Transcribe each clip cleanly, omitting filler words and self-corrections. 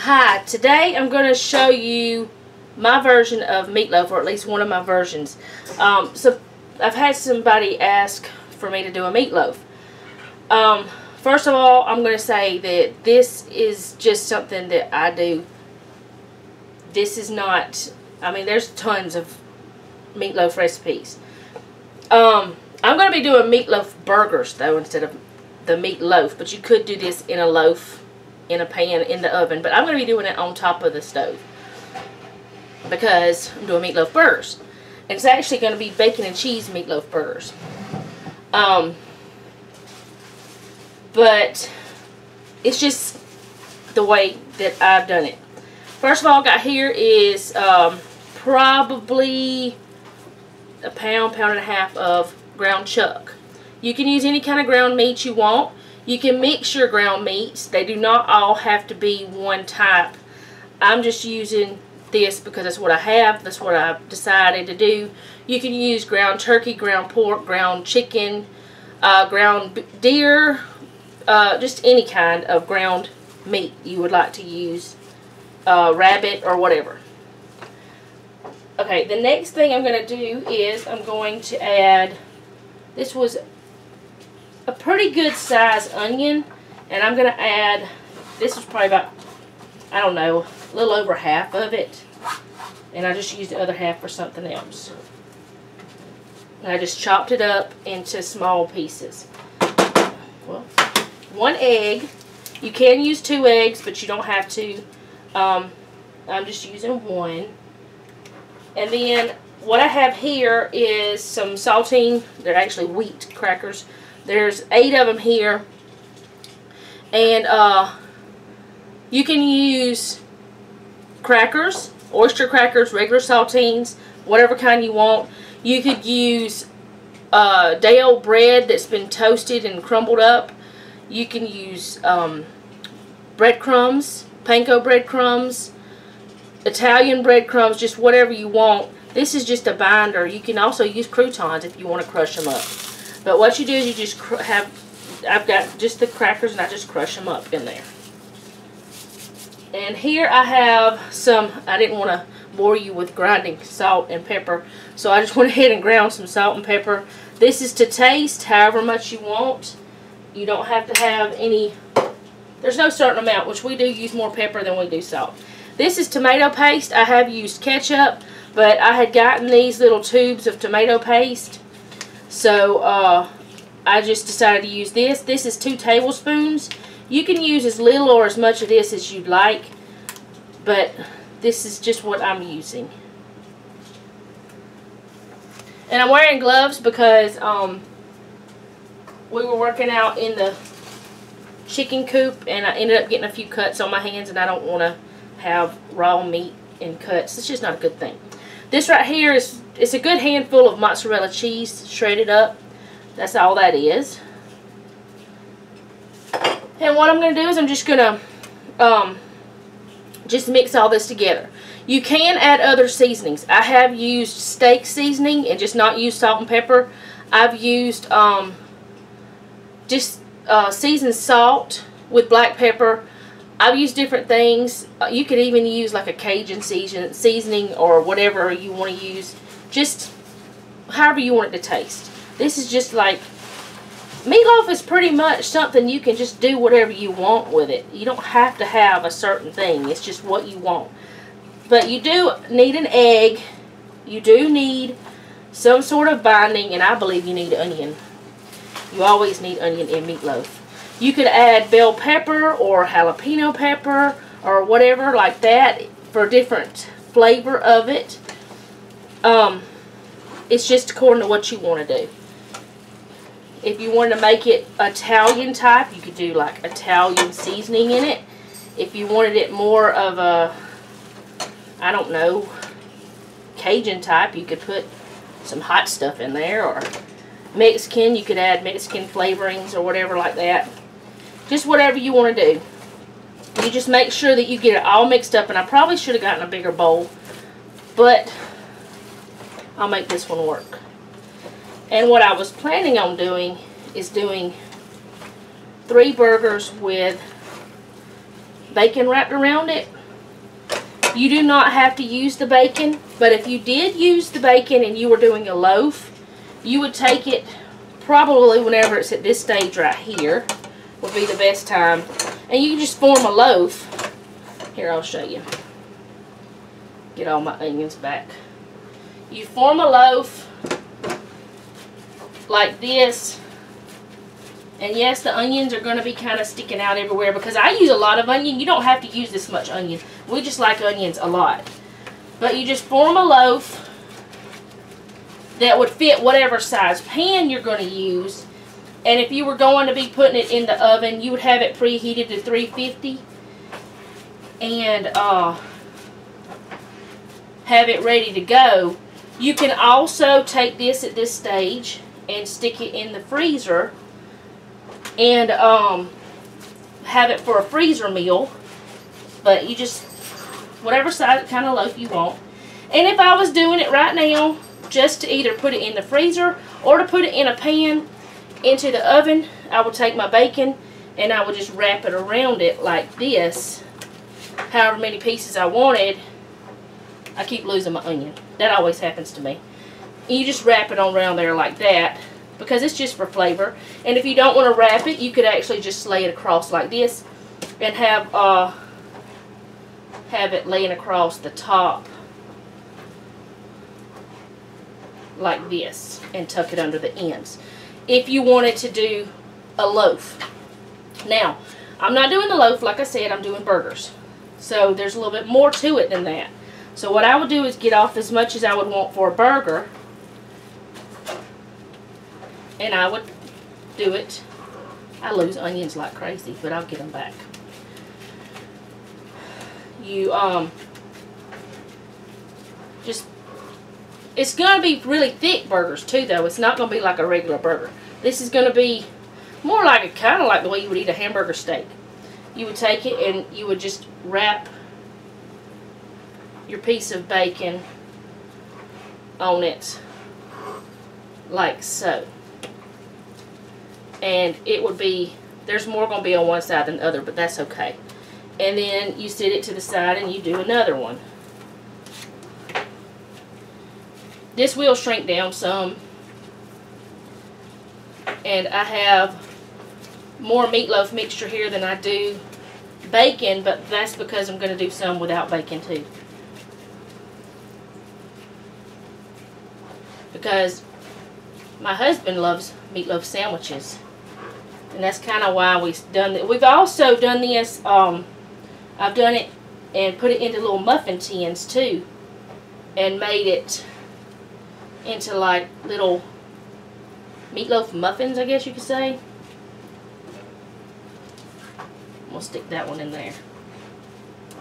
Hi, today I'm going to show you my version of meatloaf, or at least one of my versions. So I've had somebody ask for me to do a meatloaf. First of all, I'm going to say that this is just something that I do. This is not, I mean, there's tons of meatloaf recipes. I'm going to be doing meatloaf burgers though instead of the meatloaf, but you could do this in a loaf, in a pan, in the oven, but I'm going to be doing it on top of the stove because I'm doing meatloaf burgers. And it's actually going to be bacon and cheese meatloaf burgers. But it's just the way that I've done it. First of all, got here is probably a pound and a half of ground chuck. You can use any kind of ground meat you want. You can mix your ground meats. They do not all have to be one type. I'm just using this because that's what I have. That's what I've decided to do. You can use ground turkey, ground pork, ground chicken, ground deer, just any kind of ground meat you would like to use, rabbit or whatever. Okay, the next thing I'm going to do is I'm going to add, this was a pretty good size onion, and I'm going to add, this was probably about, I don't know, a little over half of it, and I just used the other half for something else. And I just chopped it up into small pieces. Well, 1 egg. You can use 2 eggs, but you don't have to. I'm just using 1. And then what I have here is some saltine. They're actually wheat crackers. There's 8 of them here. And you can use crackers, oyster crackers, regular saltines, whatever kind you want. You could use day-old bread that's been toasted and crumbled up. You can use breadcrumbs, panko breadcrumbs, Italian breadcrumbs, just whatever you want. This is just a binder. You can also use croutons if you want to crush them up. But what you do is you just I've got just the crackers and I just crush them up in there. And here I have some, I didn't want to bore you with grinding salt and pepper, so I just went ahead and ground some salt and pepper. This is to taste, however much you want. You don't have to have any, there's no certain amount, which we do use more pepper than we do salt. This is tomato paste. I have used ketchup, but I had gotten these little tubes of tomato paste, so I just decided to use this. This is 2 tablespoons. You can use as little or as much of this as you'd like, but this is just what I'm using. And I'm wearing gloves because we were working out in the chicken coop and I ended up getting a few cuts on my hands, and I don't want to have raw meat and cuts. It's just not a good thing. This right here is, it's a good handful of mozzarella cheese shredded up. That's all that is. And what I'm going to do is I'm just going to just mix all this together. You can add other seasonings. I have used steak seasoning and just not used salt and pepper. I've used just seasoned salt with black pepper. I've used different things. You could even use like a Cajun seasoning or whatever you want to use. Just however you want it to taste. This is just like, meatloaf is pretty much something you can just do whatever you want with it. You don't have to have a certain thing. It's just what you want. But you do need an egg. You do need some sort of binding, and I believe you need onion. You always need onion in meatloaf. You could add bell pepper or jalapeno pepper or whatever like that for a different flavor of it. It's just according to what you want to do. If you wanted to make it Italian type, you could do like Italian seasoning in it. If you wanted it more of a, I don't know, Cajun type, you could put some hot stuff in there. Or Mexican, you could add Mexican flavorings or whatever like that. Just whatever you want to do. You just make sure that you get it all mixed up. And I probably should have gotten a bigger bowl, but I'll make this one work. And what I was planning on doing is doing 3 burgers with bacon wrapped around it. You do not have to use the bacon, but if you did use the bacon and you were doing a loaf, you would take it probably whenever it's at this stage right here would be the best time. And you can just form a loaf. Here, I'll show you. Get all my onions back. You form a loaf like this. And yes, the onions are going to be kind of sticking out everywhere because I use a lot of onion. You don't have to use this much onion. We just like onions a lot. But you just form a loaf that would fit whatever size pan you're going to use. And if you were going to be putting it in the oven, you would have it preheated to 350. And have it ready to go. You can also take this at this stage and stick it in the freezer and have it for a freezer meal. But you just, whatever size kind of loaf you want. And if I was doing it right now, just to either put it in the freezer or to put it in a pan into the oven, I would take my bacon and I would just wrap it around it like this, however many pieces I wanted. I keep losing my onion. That always happens to me. You just wrap it on around there like that because it's just for flavor. And if you don't want to wrap it, you could actually just lay it across like this and have it laying across the top like this and tuck it under the ends. If you wanted to do a loaf. Now, I'm not doing the loaf, like I said, I'm doing burgers. So there's a little bit more to it than that. So what I would do is get off as much as I would want for a burger. And I would do it. I lose onions like crazy, but I'll get them back. You, just, it's going to be really thick burgers too, though. It's not going to be like a regular burger. This is going to be more like, kind of like the way you would eat a hamburger steak. You would take it and you would just wrap your piece of bacon on it like so. And it would be, there's more going to be on one side than the other, but that's okay. And then you set it to the side and you do another one. This will shrink down some. And I have more meatloaf mixture here than I do bacon, but that's because I'm going to do some without bacon too. Because my husband loves meatloaf sandwiches. And that's kind of why we've done it. We've also done this, I've done it and put it into little muffin tins too. And made it into like little meatloaf muffins, I guess you could say. We'll stick that one in there.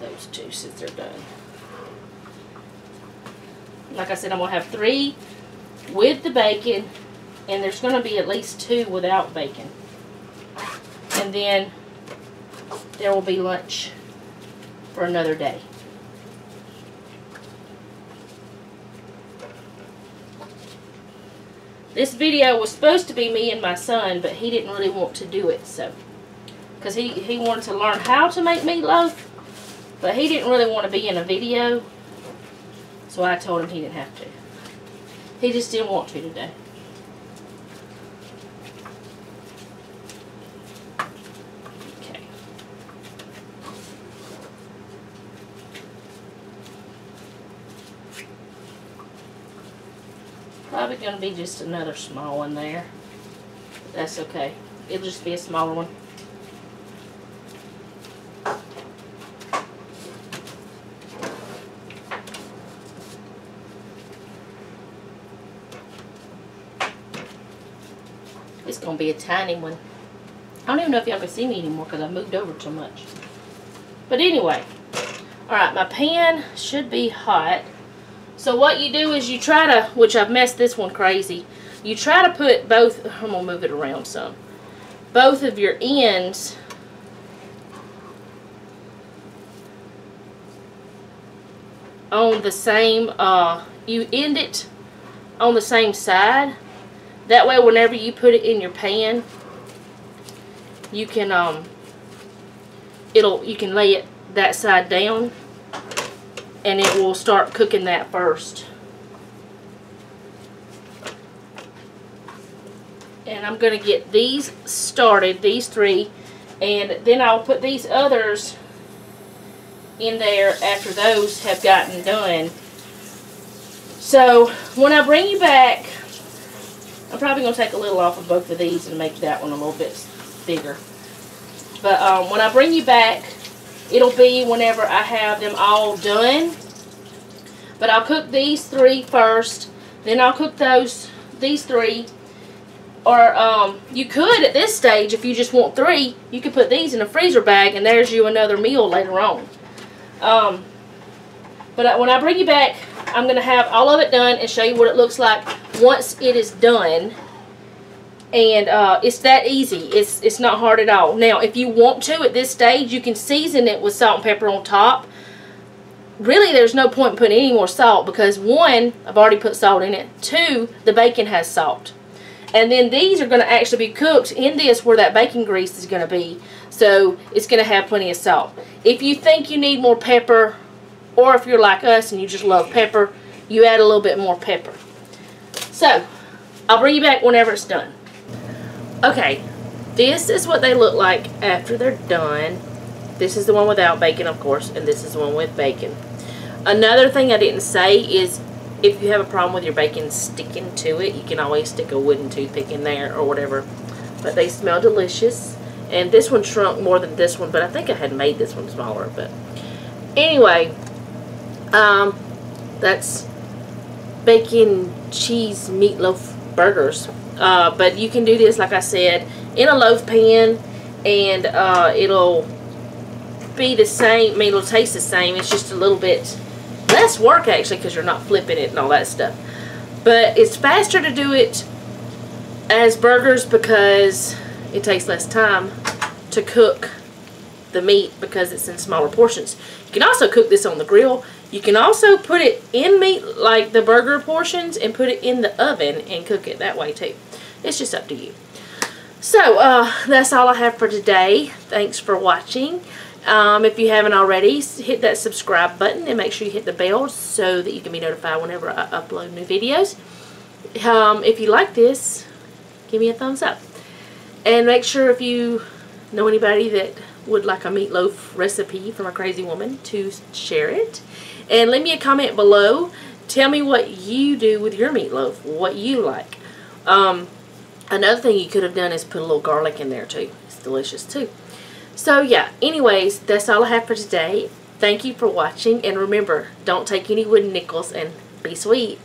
Those two since they're done. Like I said, I'm going to have 3 with the bacon, and there's going to be at least 2 without bacon. And then there will be lunch for another day. This video was supposed to be me and my son, but he didn't really want to do it, so because he wanted to learn how to make meatloaf, but he didn't really want to be in a video, so I told him he didn't have to. He just didn't want to today. Okay. Probably going to be just another small one there. But that's okay. It'll just be a smaller one. It's going to be a tiny one. I don't even know if y'all can see me anymore because I moved over too much. But anyway. Alright, my pan should be hot. So what you do is you try to, which I've messed this one crazy, you try to put both, I'm going to move it around some, both of your ends on the same, you end it on the same side. That way whenever you put it in your pan, you can you can lay it that side down and it will start cooking that first. And I'm going to get these started, these 3, and then I'll put these others in there after those have gotten done. So when I bring you back, I'm probably going to take a little off of both of these and make that one a little bit bigger. But when I bring you back, it'll be whenever I have them all done. But I'll cook these 3 first, then I'll cook these 3. Or you could, at this stage, if you just want 3, you could put these in a freezer bag, and there's you another meal later on. But when I bring you back, I'm going to have all of it done and show you what it looks like once it is done. And it's that easy. It's not hard at all. Now, if you want to, at this stage, you can season it with salt and pepper on top. Really, there's no point in putting any more salt because, 1, I've already put salt in it. 2, the bacon has salt. And then these are going to actually be cooked in this where that bacon grease is going to be. So it's going to have plenty of salt. If you think you need more pepper, or if you're like us and you just love pepper, you add a little bit more pepper. So I'll bring you back whenever it's done. Okay, this is what they look like after they're done. This is the one without bacon, of course, and this is the one with bacon. Another thing I didn't say is, if you have a problem with your bacon sticking to it, you can always stick a wooden toothpick in there or whatever. But they smell delicious. And this one shrunk more than this one, but I think I had made this one smaller. But anyway, that's bacon cheese meatloaf burgers. But you can do this, like I said, in a loaf pan, and it'll be the same. I mean, it'll taste the same. It's just a little bit less work, actually, because you're not flipping it and all that stuff. But it's faster to do it as burgers because it takes less time to cook the meat because it's in smaller portions. You can also cook this on the grill. You can also put it in meat like the burger portions and put it in the oven and cook it that way too. It's just up to you. So that's all I have for today. Thanks for watching. If you haven't already, hit that subscribe button and make sure you hit the bell so that you can be notified whenever I upload new videos. If you like this, give me a thumbs up. And make sure, if you know anybody that would like a meatloaf recipe from a crazy woman, to share it. And leave me a comment below. Tell me what you do with your meatloaf, what you like. Another thing you could have done is put a little garlic in there too. It's delicious too. So yeah, anyways, that's all I have for today. Thank you for watching, and remember, don't take any wooden nickels, and be sweet.